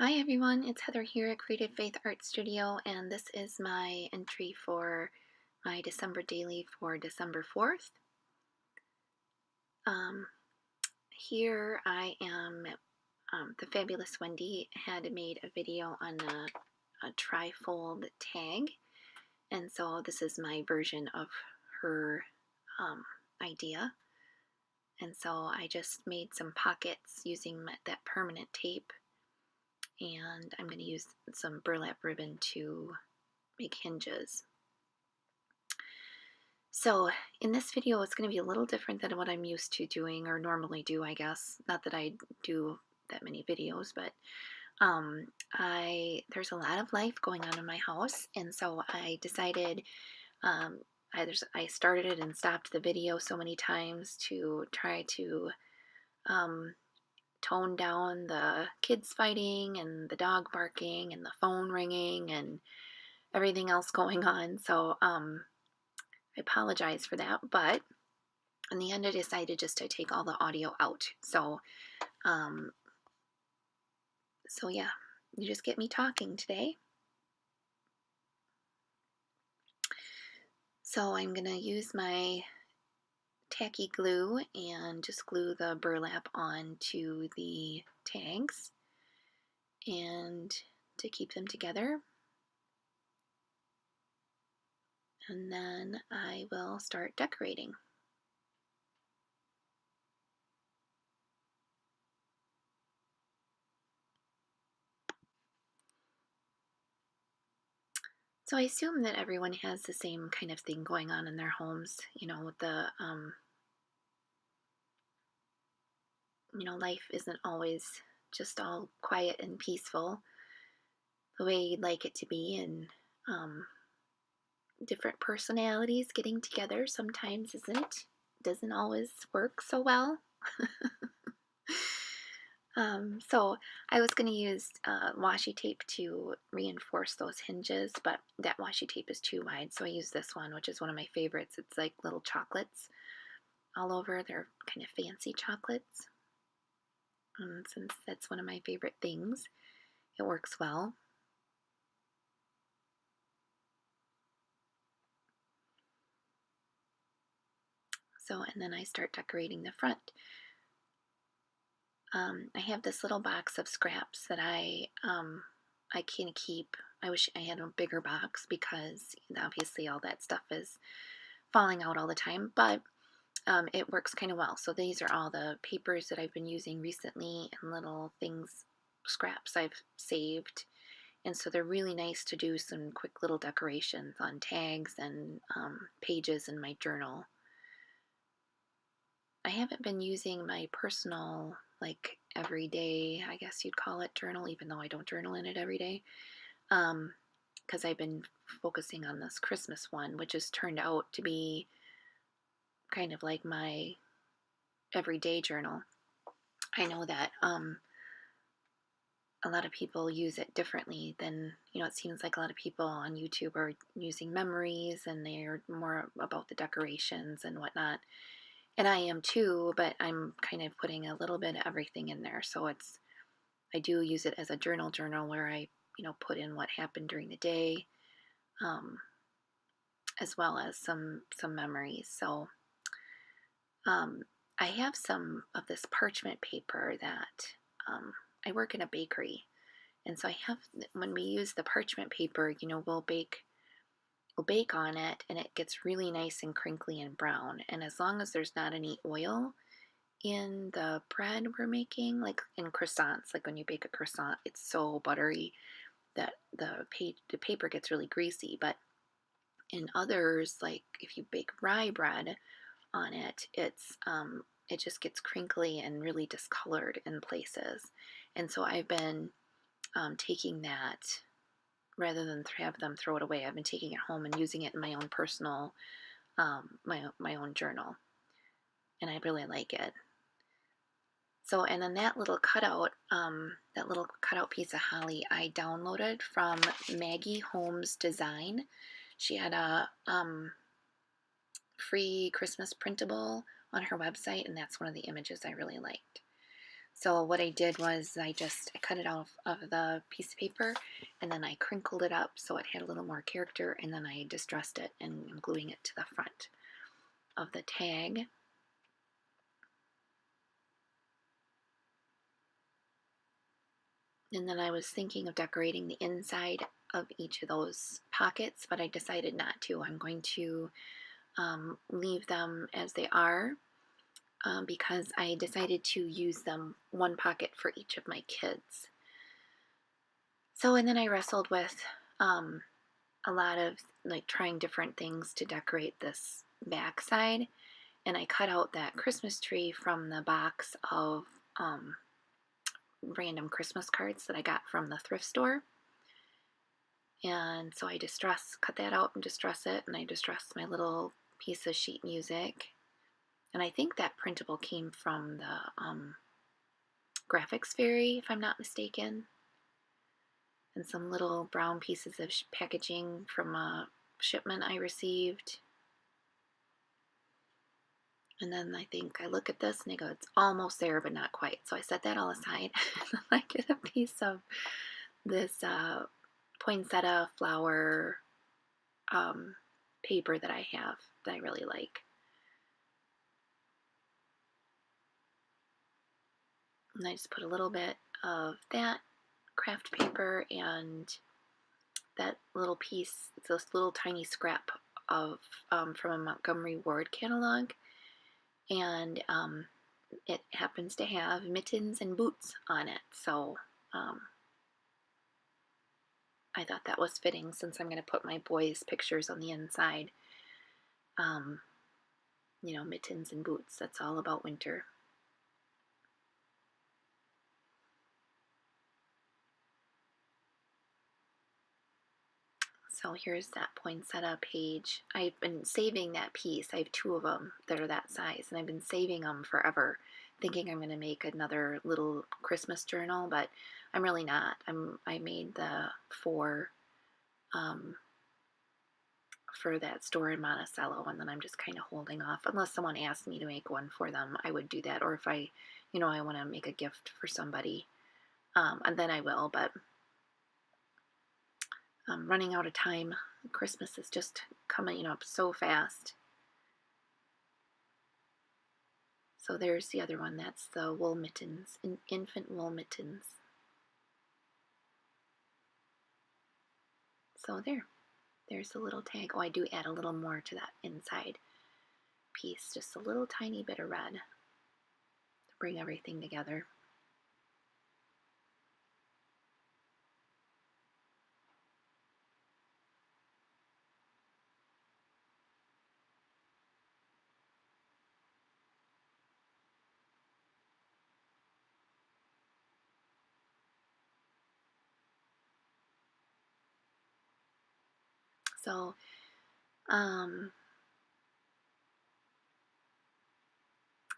Hi everyone, it's Heather here at Creative Faith Art Studio, and this is my entry for my December daily for December 4th. Here I am, the fabulous Wendy had made a video on a tri-fold tag, and so this is my version of her idea. And so I just made some pockets using that permanent tape, and I'm going to use some burlap ribbon to make hinges. So in this video, it's going to be a little different than what I'm used to doing or normally do, I guess. Not that I do that many videos, but there's a lot of life going on in my house, and so I decided I started it and stopped the video so many times to try to tone down the kids fighting and the dog barking and the phone ringing and everything else going on. So I apologize for that, but in the end I decided just to take all the audio out. So yeah, you just get me talking today. So I'm gonna use my tacky glue and just glue the burlap onto the tags and to keep them together. And then I will start decorating. So I assume that everyone has the same kind of thing going on in their homes, with the life isn't always just all quiet and peaceful the way you'd like it to be, and different personalities getting together sometimes doesn't always work so well. So I was going to use washi tape to reinforce those hinges, but that washi tape is too wide, so I use this one, which is one of my favorites. It's like little chocolates all over. They're kind of fancy chocolates. Since that's one of my favorite things, it works well. So, and then I start decorating the front. I have this little box of scraps that I can keep. I wish I had a bigger box because obviously all that stuff is falling out all the time, but it works kind of well. So these are all the papers that I've been using recently and little things, scraps I've saved. And so they're really nice to do some quick little decorations on tags and pages in my journal. I haven't been using my personal, like everyday, I guess you'd call it, journal, even though I don't journal in it every day, because I've been focusing on this Christmas one, which has turned out to be kind of like my everyday journal. I know that a lot of people use it differently than, it seems like a lot of people on YouTube are using memories and they're more about the decorations and whatnot. And I am too, but I'm kind of putting a little bit of everything in there. So I do use it as a journal where I, put in what happened during the day, as well as some memories. So I have some of this parchment paper that I work in a bakery. And so when we use the parchment paper, we'll bake on it and it gets really nice and crinkly and brown. And as long as there's not any oil in the bread we're making, like in croissants, like when you bake a croissant, it's so buttery that the paper gets really greasy. But in others, like if you bake rye bread on it, it just gets crinkly and really discolored in places. And so I've been taking that, rather than have them throw it away, I've been taking it home and using it in my own personal, my own journal, and I really like it. So, and then that little cutout piece of holly, I downloaded from Maggie Holmes Design. She had a free Christmas printable on her website, and that's one of the images I really liked. So what I did was I cut it off of the piece of paper, and then I crinkled it up so it had a little more character, and then I distressed it and I'm gluing it to the front of the tag. And then I was thinking of decorating the inside of each of those pockets, but I decided not to. I'm going to leave them as they are, because I decided to use them one pocket for each of my kids. So, and then I wrestled with a lot of like trying different things to decorate this back side, and I cut out that Christmas tree from the box of random Christmas cards that I got from the thrift store. And so I cut that out and distress it, and I distressed my little piece of sheet music. And I think that printable came from the graphics fairy, if I'm not mistaken. And some little brown pieces of packaging from a shipment I received. And then I think I look at this and I go, it's almost there, but not quite. So I set that all aside. I get a piece of this poinsettia flower paper that I have that I really like. And I just put a little bit of that craft paper and that little piece. It's this little tiny scrap of from a Montgomery Ward catalog, and it happens to have mittens and boots on it. So I thought that was fitting since I'm going to put my boys' pictures on the inside. You know, mittens and boots. That's all about winter. So here's that poinsettia page. I've been saving that piece. I have two of them that are that size, and I've been saving them forever, thinking I'm going to make another little Christmas journal, but I'm really not. I made the four for that store in Monticello, and then I'm just kind of holding off. Unless someone asked me to make one for them, I would do that. Or if I want to make a gift for somebody, and then I will, but I'm running out of time. Christmas is just coming up so fast. So there's the other one. That's the wool mittens, infant wool mittens. So there's the little tag. Oh, I do add a little more to that inside piece. Just a little tiny bit of red to bring everything together. So,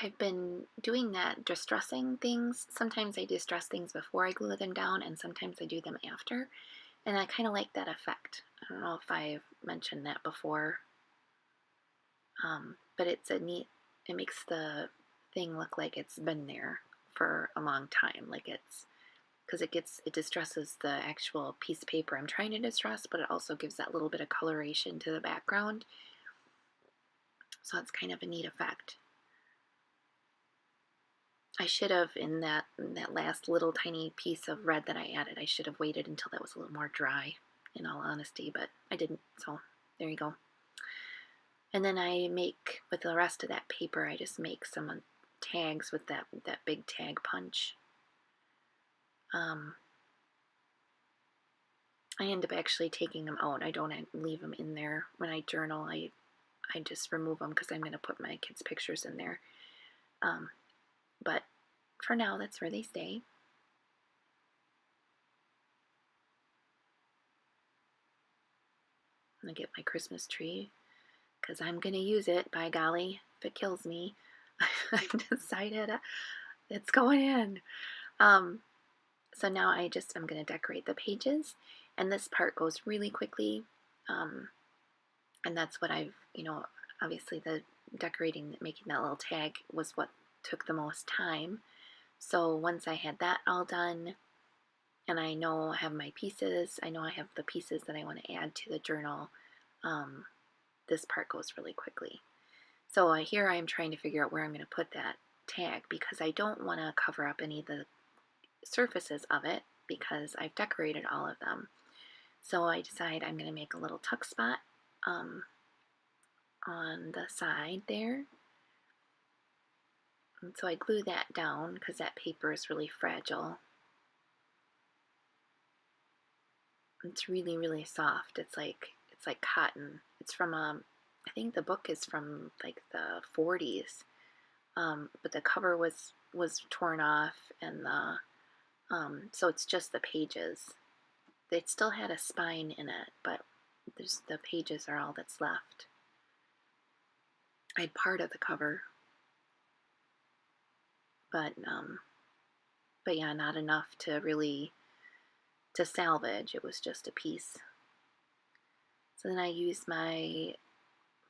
I've been doing that, distressing things. Sometimes I distress things before I glue them down, and sometimes I do them after. And I kind of like that effect. I don't know if I've mentioned that before, but it makes the thing look like it's been there for a long time. Like because it distresses the actual piece of paper I'm trying to distress, but it also gives that little bit of coloration to the background. So it's kind of a neat effect. I should have, in that last little tiny piece of red that I added, I should have waited until that was a little more dry, in all honesty, but I didn't, so there you go. And then I make, with the rest of that paper, I just make some tags with that big tag punch. I end up actually taking them out. I don't leave them in there. When I journal, I just remove them because I'm going to put my kids' pictures in there. But for now, that's where they stay. I'm going to get my Christmas tree because I'm going to use it, by golly, if it kills me. I've decided it's going in. So now I'm going to decorate the pages, and this part goes really quickly. And that's what obviously the decorating, making that little tag was what took the most time. So once I had that all done, and I know I have my pieces, I know I have the pieces that I want to add to the journal, um, this part goes really quickly. So here I am trying to figure out where I'm going to put that tag because I don't want to cover up any of the surfaces of it because I've decorated all of them. So I decide I'm going to make a little tuck spot on the side there. And so I glue that down because that paper is really fragile. It's really, really soft. It's like cotton. It's from I think the book is from like the 40s. But the cover was torn off, and the so it's just the pages. It still had a spine in it, but the pages are all that's left. I had part of the cover, but yeah, not enough to really to salvage. It was just a piece. So then I used my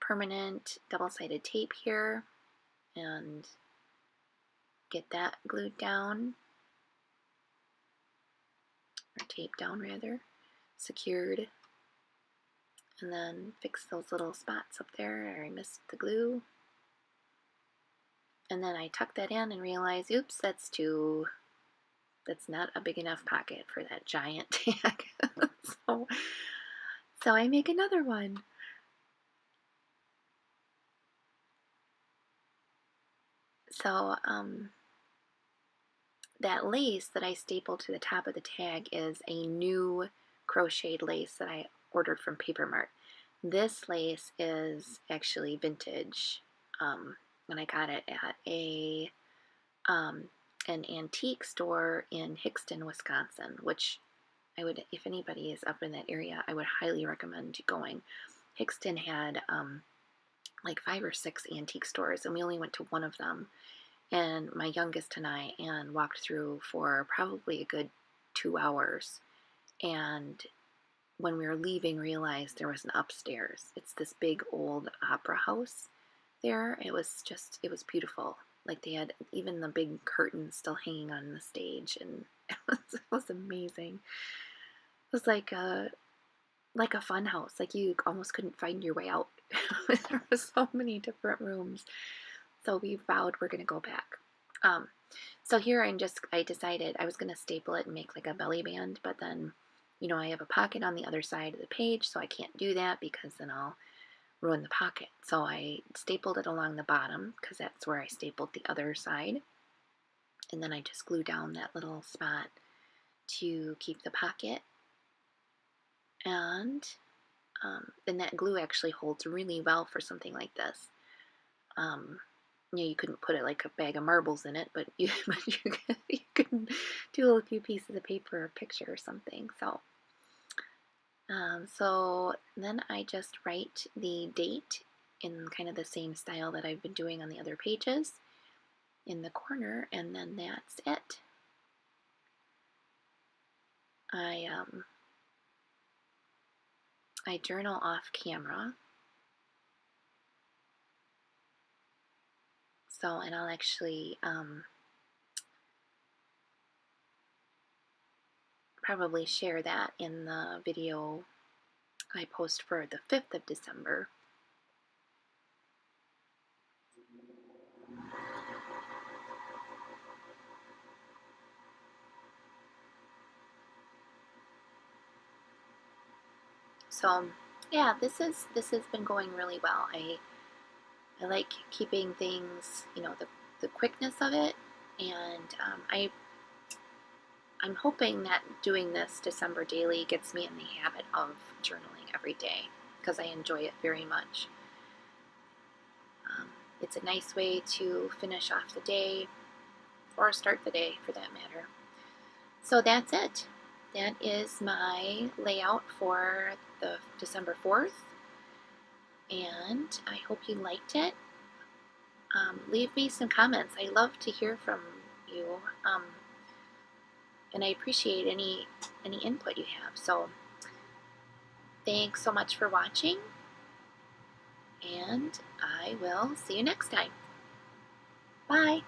permanent double-sided tape here and get that glued down, or taped down rather, secured, and then fix those little spots up there. I missed the glue. And then I tuck that in and realize, oops, that's not a big enough pocket for that giant tag. so I make another one. So that lace that I stapled to the top of the tag is a new crocheted lace that I ordered from Paper Mart. This lace is actually vintage, and I got it at an antique store in Hickston, Wisconsin, which I would, if anybody is up in that area, I would highly recommend going. Hickston had like 5 or 6 antique stores, and we only went to one of them. And my youngest and I walked through for probably a good 2 hours. And when we were leaving, realized there was an upstairs. It's this big old opera house there. It was beautiful. Like they had even the big curtains still hanging on the stage, and it was amazing. It was like a fun house. Like you almost couldn't find your way out. There were so many different rooms. So we vowed we're gonna go back. So here I decided I was gonna staple it and make like a belly band, but then, I have a pocket on the other side of the page, so I can't do that because then I'll ruin the pocket. So I stapled it along the bottom because that's where I stapled the other side. And then I just glue down that little spot to keep the pocket. And then that glue actually holds really well for something like this. You couldn't put it like a bag of marbles in it, but you could do a few pieces of paper or a picture or something. So then I just write the date in kind of the same style that I've been doing on the other pages in the corner, and then that's it. I journal off camera. So, and I'll actually probably share that in the video I post for the 5th of December. So, yeah, this has been going really well. I like keeping things, the quickness of it, and I'm hoping that doing this December daily gets me in the habit of journaling every day because I enjoy it very much. It's a nice way to finish off the day or start the day for that matter. So that's it. That is my layout for the December 4th, and I hope you liked it. Leave me some comments. I love to hear from you, and I appreciate any input you have. So thanks so much for watching, and I will see you next time. Bye.